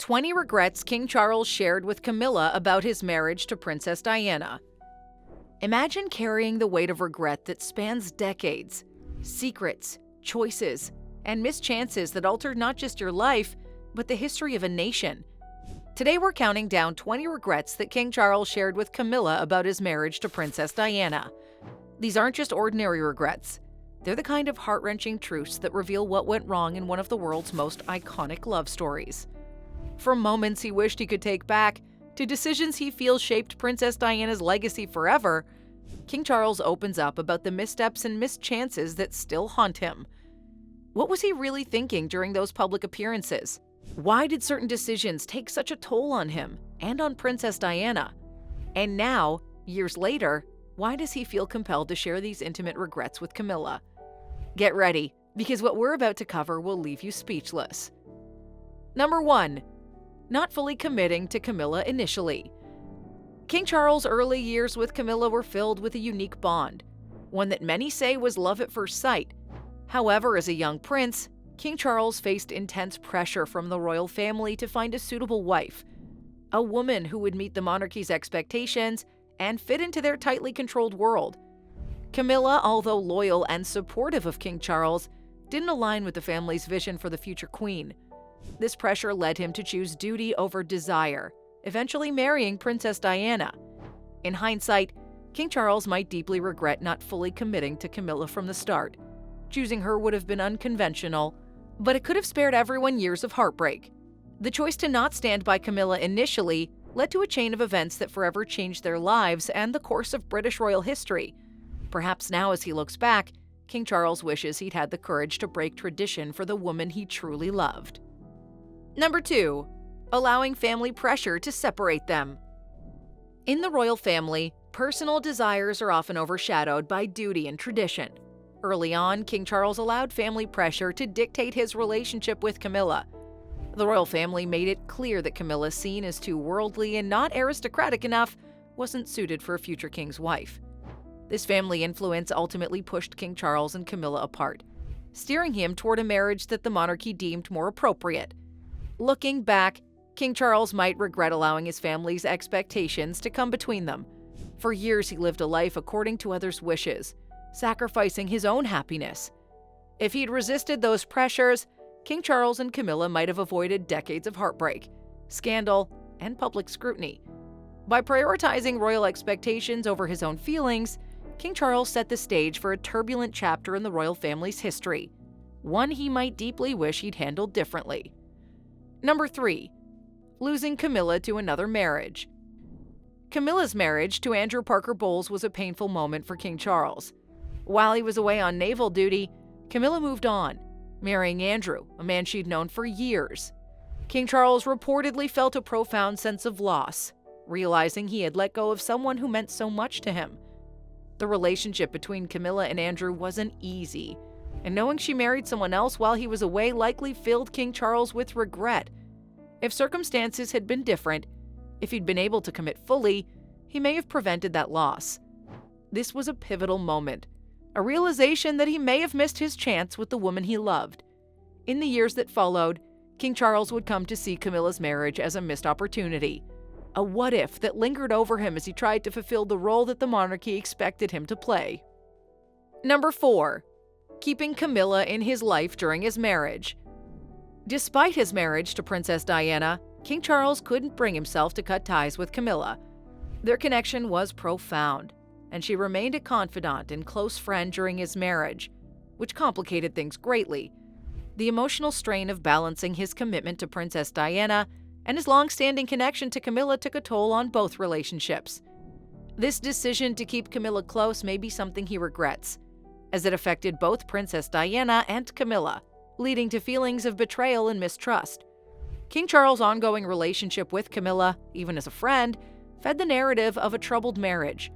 20 regrets King Charles shared with Camilla about his marriage to Princess Diana. Imagine carrying the weight of regret that spans decades, secrets, choices, and missed chances that altered not just your life, but the history of a nation. Today we're counting down 20 regrets that King Charles shared with Camilla about his marriage to Princess Diana. These aren't just ordinary regrets. They're the kind of heart-wrenching truths that reveal what went wrong in one of the world's most iconic love stories. From moments he wished he could take back, to decisions he feels shaped Princess Diana's legacy forever, King Charles opens up about the missteps and missed chances that still haunt him. What was he really thinking during those public appearances? Why did certain decisions take such a toll on him and on Princess Diana? And now, years later, why does he feel compelled to share these intimate regrets with Camilla? Get ready, because what we're about to cover will leave you speechless. Number 1. Not fully committing to Camilla initially. King Charles' early years with Camilla were filled with a unique bond, one that many say was love at first sight. However, as a young prince, King Charles faced intense pressure from the royal family to find a suitable wife, a woman who would meet the monarchy's expectations and fit into their tightly controlled world. Camilla, although loyal and supportive of King Charles, didn't align with the family's vision for the future queen. This pressure led him to choose duty over desire, eventually marrying Princess Diana. In hindsight, King Charles might deeply regret not fully committing to Camilla from the start. Choosing her would have been unconventional, but it could have spared everyone years of heartbreak. The choice to not stand by Camilla initially led to a chain of events that forever changed their lives and the course of British royal history. Perhaps now, as he looks back, King Charles wishes he'd had the courage to break tradition for the woman he truly loved. Number 2. Allowing family pressure to separate them. In the royal family, personal desires are often overshadowed by duty and tradition. Early on, King Charles allowed family pressure to dictate his relationship with Camilla. The royal family made it clear that Camilla, seen as too worldly and not aristocratic enough, wasn't suited for a future king's wife. This family influence ultimately pushed King Charles and Camilla apart, steering him toward a marriage that the monarchy deemed more appropriate. Looking back, King Charles might regret allowing his family's expectations to come between them. For years, he lived a life according to others' wishes, sacrificing his own happiness. If he'd resisted those pressures, King Charles and Camilla might have avoided decades of heartbreak, scandal, and public scrutiny. By prioritizing royal expectations over his own feelings, King Charles set the stage for a turbulent chapter in the royal family's history, one he might deeply wish he'd handled differently. Number 3. Losing Camilla to another marriage. Camilla's marriage to Andrew Parker Bowles was a painful moment for King Charles. While he was away on naval duty, Camilla moved on, marrying Andrew, a man she'd known for years. King Charles reportedly felt a profound sense of loss, realizing he had let go of someone who meant so much to him. The relationship between Camilla and Andrew wasn't easy, and knowing she married someone else while he was away likely filled King Charles with regret. If circumstances had been different, if he'd been able to commit fully, he may have prevented that loss. This was a pivotal moment, a realization that he may have missed his chance with the woman he loved. In the years that followed, King Charles would come to see Camilla's marriage as a missed opportunity, a what-if that lingered over him as he tried to fulfill the role that the monarchy expected him to play. Number 4. Keeping Camilla in his life during his marriage. Despite his marriage to Princess Diana, King Charles couldn't bring himself to cut ties with Camilla. Their connection was profound, and she remained a confidant and close friend during his marriage, which complicated things greatly. The emotional strain of balancing his commitment to Princess Diana and his long-standing connection to Camilla took a toll on both relationships. This decision to keep Camilla close may be something he regrets, as it affected both Princess Diana and Camilla, leading to feelings of betrayal and mistrust. King Charles' ongoing relationship with Camilla, even as a friend, fed the narrative of a troubled marriage.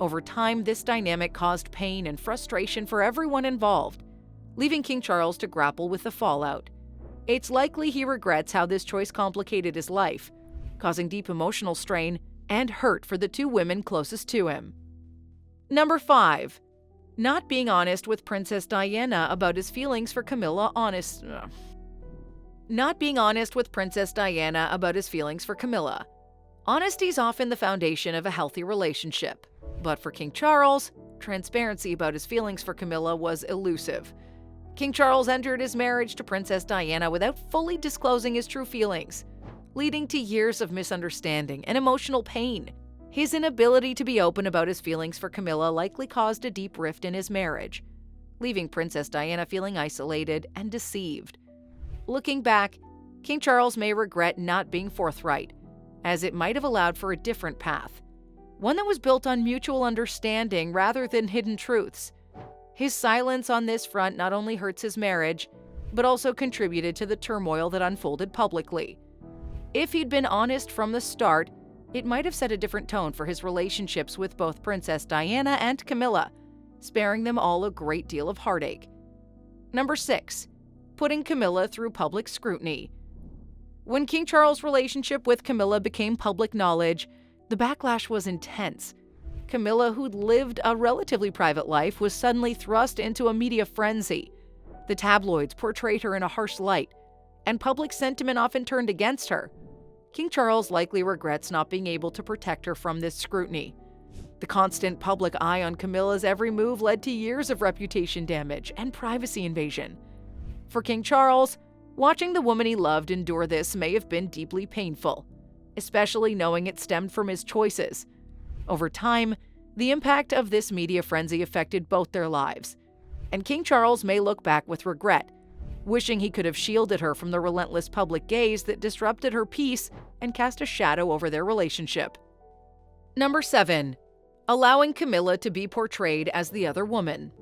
Over time, this dynamic caused pain and frustration for everyone involved, leaving King Charles to grapple with the fallout. It's likely he regrets how this choice complicated his life, causing deep emotional strain and hurt for the two women closest to him. Number 5. Not being honest with Princess Diana about his feelings for Camilla. Not being honest with Princess Diana about his feelings for Camilla. Honesty is often the foundation of a healthy relationship. But for King Charles, transparency about his feelings for Camilla was elusive. King Charles entered his marriage to Princess Diana without fully disclosing his true feelings, leading to years of misunderstanding and emotional pain. His inability to be open about his feelings for Camilla likely caused a deep rift in his marriage, leaving Princess Diana feeling isolated and deceived. Looking back, King Charles may regret not being forthright, as it might have allowed for a different path, one that was built on mutual understanding rather than hidden truths. His silence on this front not only hurts his marriage, but also contributed to the turmoil that unfolded publicly. If he'd been honest from the start, it might have set a different tone for his relationships with both Princess Diana and Camilla, sparing them all a great deal of heartache. Number 6. Putting Camilla through public scrutiny. When King Charles' relationship with Camilla became public knowledge, the backlash was intense. Camilla, who'd lived a relatively private life, was suddenly thrust into a media frenzy. The tabloids portrayed her in a harsh light, and public sentiment often turned against her. King Charles likely regrets not being able to protect her from this scrutiny. The constant public eye on Camilla's every move led to years of reputation damage and privacy invasion. For King Charles, watching the woman he loved endure this may have been deeply painful, especially knowing it stemmed from his choices. Over time, the impact of this media frenzy affected both their lives, and King Charles may look back with regret, wishing he could have shielded her from the relentless public gaze that disrupted her peace and cast a shadow over their relationship. Number 7. Allowing Camilla to be portrayed as the other woman.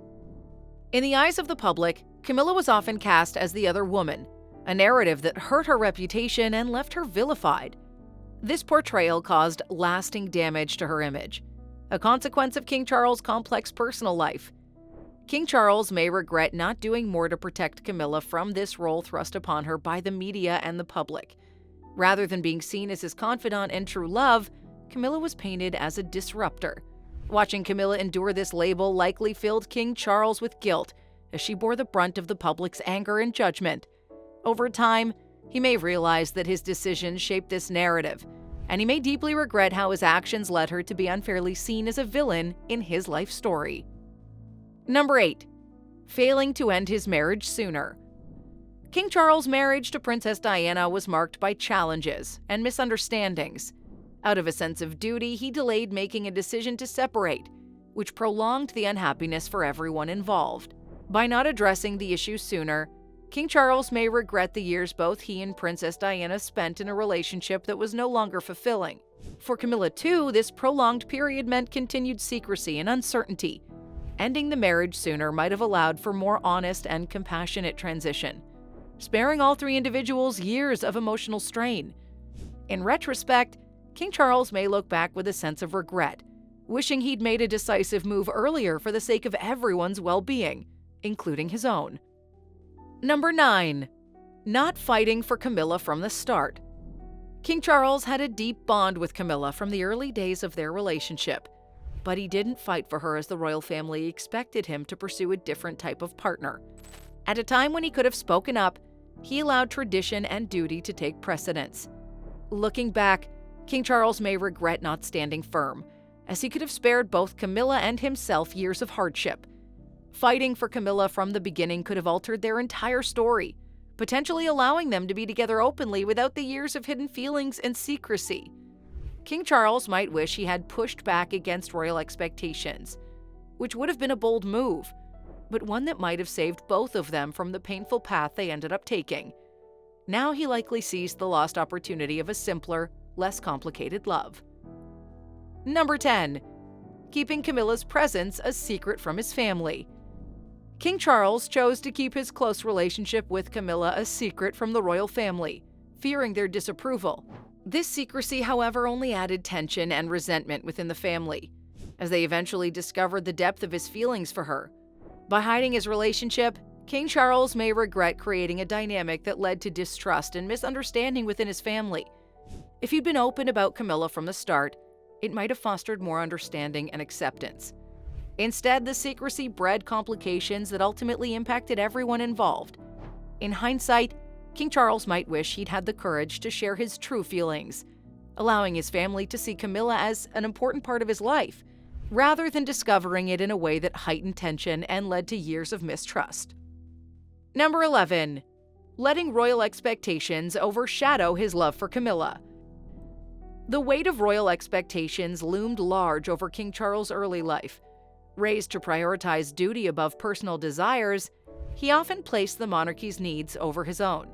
In the eyes of the public, Camilla was often cast as the other woman, a narrative that hurt her reputation and left her vilified. This portrayal caused lasting damage to her image, a consequence of King Charles' complex personal life. King Charles may regret not doing more to protect Camilla from this role thrust upon her by the media and the public. Rather than being seen as his confidant and true love, Camilla was painted as a disruptor. Watching Camilla endure this label likely filled King Charles with guilt, as she bore the brunt of the public's anger and judgment. Over time, he may realize that his decisions shaped this narrative, and he may deeply regret how his actions led her to be unfairly seen as a villain in his life story. Number 8. Failing to end his marriage sooner. King Charles' marriage to Princess Diana was marked by challenges and misunderstandings. Out of a sense of duty, he delayed making a decision to separate, which prolonged the unhappiness for everyone involved. By not addressing the issue sooner, King Charles may regret the years both he and Princess Diana spent in a relationship that was no longer fulfilling. For Camilla, too, this prolonged period meant continued secrecy and uncertainty. Ending the marriage sooner might have allowed for more honest and compassionate transition, sparing all three individuals years of emotional strain. In retrospect, King Charles may look back with a sense of regret, wishing he'd made a decisive move earlier for the sake of everyone's well-being, including his own. Number 9. Not fighting for Camilla from the start. King Charles had a deep bond with Camilla from the early days of their relationship, but he didn't fight for her as the royal family expected him to pursue a different type of partner. At a time when he could have spoken up, he allowed tradition and duty to take precedence. Looking back, King Charles may regret not standing firm, as he could have spared both Camilla and himself years of hardship. Fighting for Camilla from the beginning could have altered their entire story, potentially allowing them to be together openly without the years of hidden feelings and secrecy. King Charles might wish he had pushed back against royal expectations, which would have been a bold move, but one that might have saved both of them from the painful path they ended up taking. Now he likely sees the lost opportunity of a simpler, less complicated love. Number 10. Keeping Camilla's presence a secret from his family. King Charles chose to keep his close relationship with Camilla a secret from the royal family, fearing their disapproval. This secrecy, however, only added tension and resentment within the family, as they eventually discovered the depth of his feelings for her. By hiding his relationship, King Charles may regret creating a dynamic that led to distrust and misunderstanding within his family. If he'd been open about Camilla from the start, it might have fostered more understanding and acceptance. Instead, the secrecy bred complications that ultimately impacted everyone involved. In hindsight, King Charles might wish he'd had the courage to share his true feelings, allowing his family to see Camilla as an important part of his life, rather than discovering it in a way that heightened tension and led to years of mistrust. Number 11. Letting royal expectations overshadow his love for Camilla. The weight of royal expectations loomed large over King Charles' early life. Raised to prioritize duty above personal desires, he often placed the monarchy's needs over his own.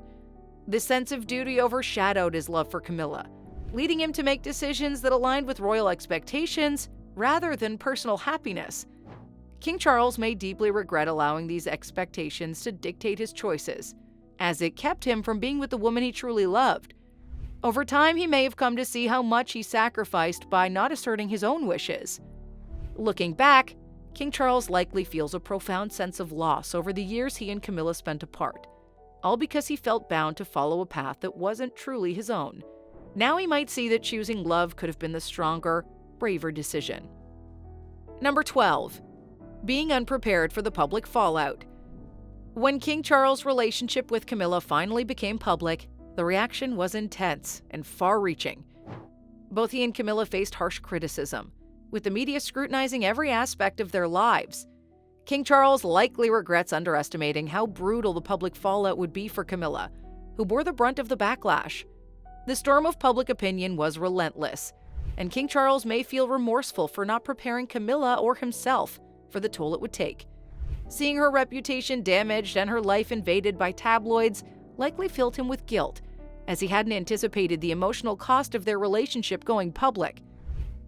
This sense of duty overshadowed his love for Camilla, leading him to make decisions that aligned with royal expectations rather than personal happiness. King Charles may deeply regret allowing these expectations to dictate his choices, as it kept him from being with the woman he truly loved. Over time, he may have come to see how much he sacrificed by not asserting his own wishes. Looking back, King Charles likely feels a profound sense of loss over the years he and Camilla spent apart, all because he felt bound to follow a path that wasn't truly his own. Now he might see that choosing love could have been the stronger, braver decision. Number 12. Being unprepared for the public fallout. When King Charles' relationship with Camilla finally became public, the reaction was intense and far-reaching. Both he and Camilla faced harsh criticism, with the media scrutinizing every aspect of their lives. King Charles likely regrets underestimating how brutal the public fallout would be for Camilla, who bore the brunt of the backlash. The storm of public opinion was relentless, and King Charles may feel remorseful for not preparing Camilla or himself for the toll it would take. Seeing her reputation damaged and her life invaded by tabloids likely filled him with guilt, as he hadn't anticipated the emotional cost of their relationship going public.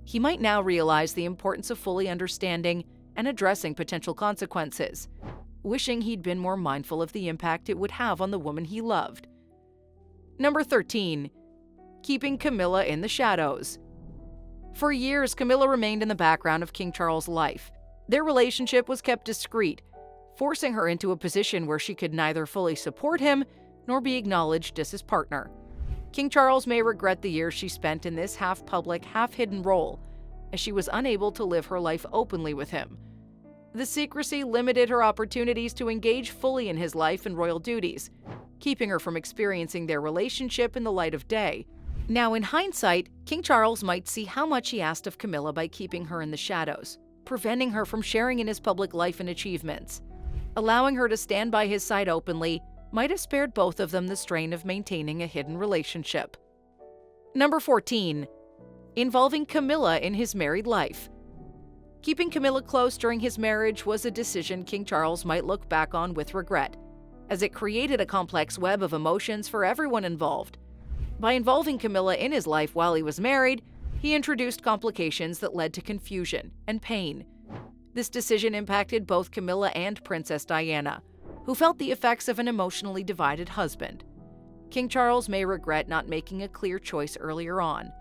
He might now realize the importance of fully understanding and addressing potential consequences, wishing he'd been more mindful of the impact it would have on the woman he loved. Number 13. Keeping Camilla in the shadows. For years, Camilla remained in the background of King Charles' life. Their relationship was kept discreet, forcing her into a position where she could neither fully support him nor be acknowledged as his partner. King Charles may regret the years she spent in this half-public, half-hidden role, as she was unable to live her life openly with him. The secrecy limited her opportunities to engage fully in his life and royal duties, keeping her from experiencing their relationship in the light of day. Now, in hindsight, King Charles might see how much he asked of Camilla by keeping her in the shadows, preventing her from sharing in his public life and achievements. Allowing her to stand by his side openly might have spared both of them the strain of maintaining a hidden relationship. Number 14. Involving Camilla in his married life. Keeping Camilla close during his marriage was a decision King Charles might look back on with regret, as it created a complex web of emotions for everyone involved. By involving Camilla in his life while he was married, he introduced complications that led to confusion and pain. This decision impacted both Camilla and Princess Diana, who felt the effects of an emotionally divided husband. King Charles may regret not making a clear choice earlier on,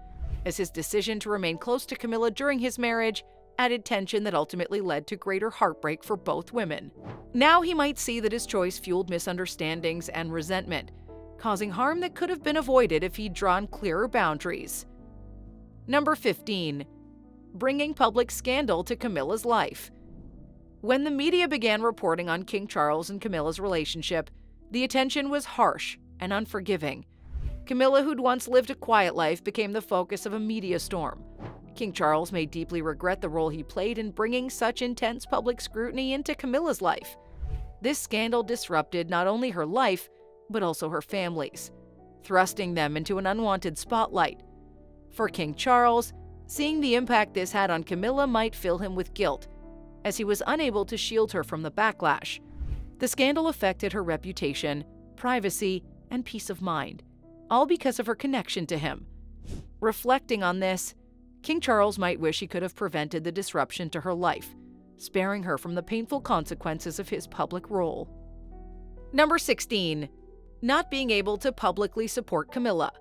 as his decision to remain close to Camilla during his marriage added tension that ultimately led to greater heartbreak for both women. Now he might see that his choice fueled misunderstandings and resentment, causing harm that could have been avoided if he'd drawn clearer boundaries. Number 15. Bringing public scandal to Camilla's life. When the media began reporting on King Charles and Camilla's relationship, the attention was harsh and unforgiving. Camilla, who'd once lived a quiet life, became the focus of a media storm. King Charles may deeply regret the role he played in bringing such intense public scrutiny into Camilla's life. This scandal disrupted not only her life, but also her family's, thrusting them into an unwanted spotlight. For King Charles, seeing the impact this had on Camilla might fill him with guilt, as he was unable to shield her from the backlash. The scandal affected her reputation, privacy, and peace of mind, all because of her connection to him. Reflecting on this, King Charles might wish he could have prevented the disruption to her life, sparing her from the painful consequences of his public role. Number 16. Not being able to publicly support Camilla.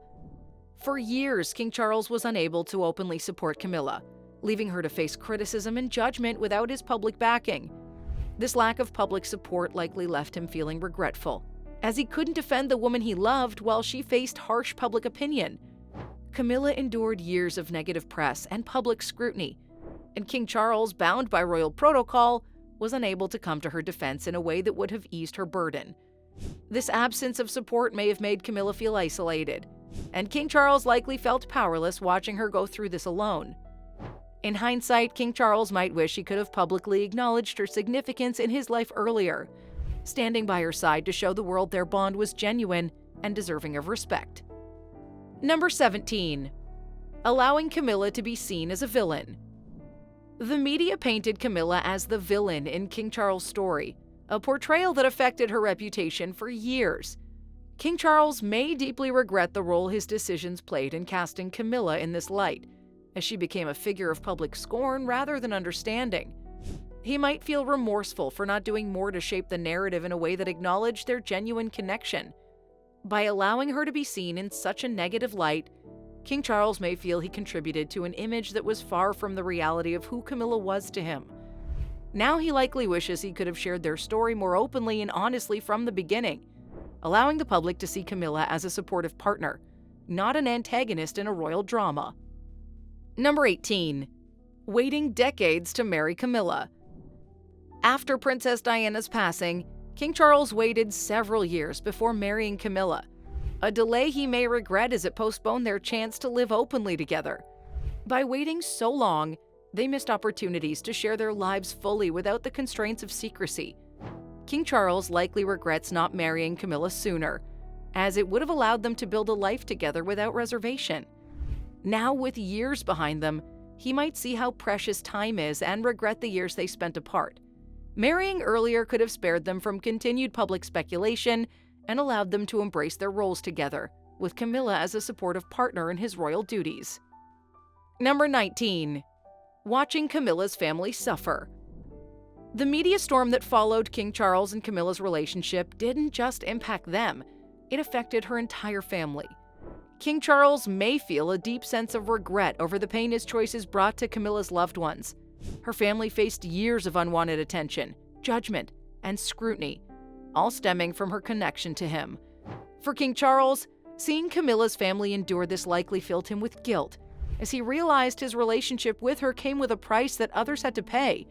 For years, King Charles was unable to openly support Camilla, leaving her to face criticism and judgment without his public backing. This lack of public support likely left him feeling regretful, as he couldn't defend the woman he loved while she faced harsh public opinion. Camilla endured years of negative press and public scrutiny, and King Charles, bound by royal protocol, was unable to come to her defense in a way that would have eased her burden. This absence of support may have made Camilla feel isolated, and King Charles likely felt powerless watching her go through this alone. In hindsight, King Charles might wish he could have publicly acknowledged her significance in his life earlier, standing by her side to show the world their bond was genuine and deserving of respect. Number 17. Allowing Camilla to be seen as a villain. The media painted Camilla as the villain in King Charles' story, a portrayal that affected her reputation for years. King Charles may deeply regret the role his decisions played in casting Camilla in this light, as she became a figure of public scorn rather than understanding. He might feel remorseful for not doing more to shape the narrative in a way that acknowledged their genuine connection. By allowing her to be seen in such a negative light, King Charles may feel he contributed to an image that was far from the reality of who Camilla was to him. Now he likely wishes he could have shared their story more openly and honestly from the beginning, allowing the public to see Camilla as a supportive partner, not an antagonist in a royal drama. Number 18. Waiting decades to marry Camilla. After Princess Diana's passing, King Charles waited several years before marrying Camilla, a delay he may regret as it postponed their chance to live openly together. By waiting so long, they missed opportunities to share their lives fully without the constraints of secrecy. King Charles likely regrets not marrying Camilla sooner, as it would have allowed them to build a life together without reservation. Now, with years behind them, he might see how precious time is and regret the years they spent apart. Marrying earlier could have spared them from continued public speculation and allowed them to embrace their roles together, with Camilla as a supportive partner in his royal duties. Number 19. Watching Camilla's family suffer. The media storm that followed King Charles and Camilla's relationship didn't just impact them, it affected her entire family. King Charles may feel a deep sense of regret over the pain his choices brought to Camilla's loved ones. Her family faced years of unwanted attention, judgment, and scrutiny, all stemming from her connection to him. For King Charles, seeing Camilla's family endure this likely filled him with guilt, as he realized his relationship with her came with a price that others had to pay.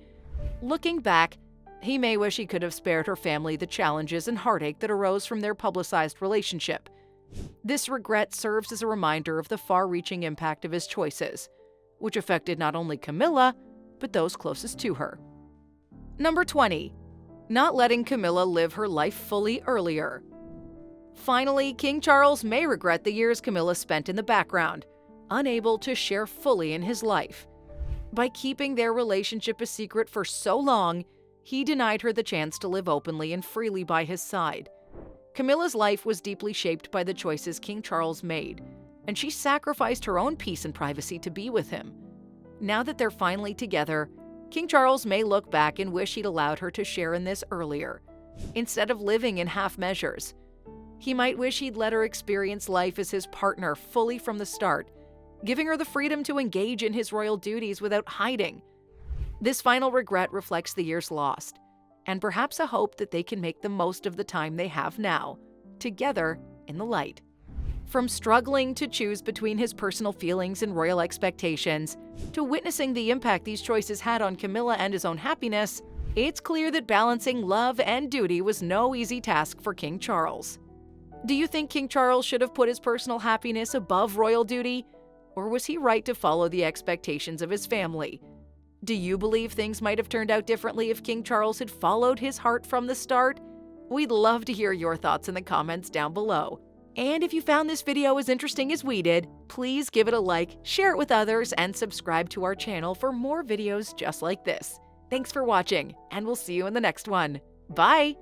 Looking back, he may wish he could have spared her family the challenges and heartache that arose from their publicized relationship. This regret serves as a reminder of the far-reaching impact of his choices, which affected not only Camilla, but those closest to her. Number 20. Not letting Camilla live her life fully earlier. Finally, King Charles may regret the years Camilla spent in the background, unable to share fully in his life. By keeping their relationship a secret for so long, he denied her the chance to live openly and freely by his side. Camilla's life was deeply shaped by the choices King Charles made, and she sacrificed her own peace and privacy to be with him. Now that they're finally together, King Charles may look back and wish he'd allowed her to share in this earlier, instead of living in half measures. He might wish he'd let her experience life as his partner fully from the start, giving her the freedom to engage in his royal duties without hiding. This final regret reflects the years lost, and perhaps a hope that they can make the most of the time they have now, together in the light. From struggling to choose between his personal feelings and royal expectations, to witnessing the impact these choices had on Camilla and his own happiness, it's clear that balancing love and duty was no easy task for King Charles. Do you think King Charles should have put his personal happiness above royal duty? Or was he right to follow the expectations of his family? Do you believe things might have turned out differently if King Charles had followed his heart from the start? We'd love to hear your thoughts in the comments down below. And if you found this video as interesting as we did, please give it a like, share it with others, and subscribe to our channel for more videos just like this. Thanks for watching, and we'll see you in the next one. Bye!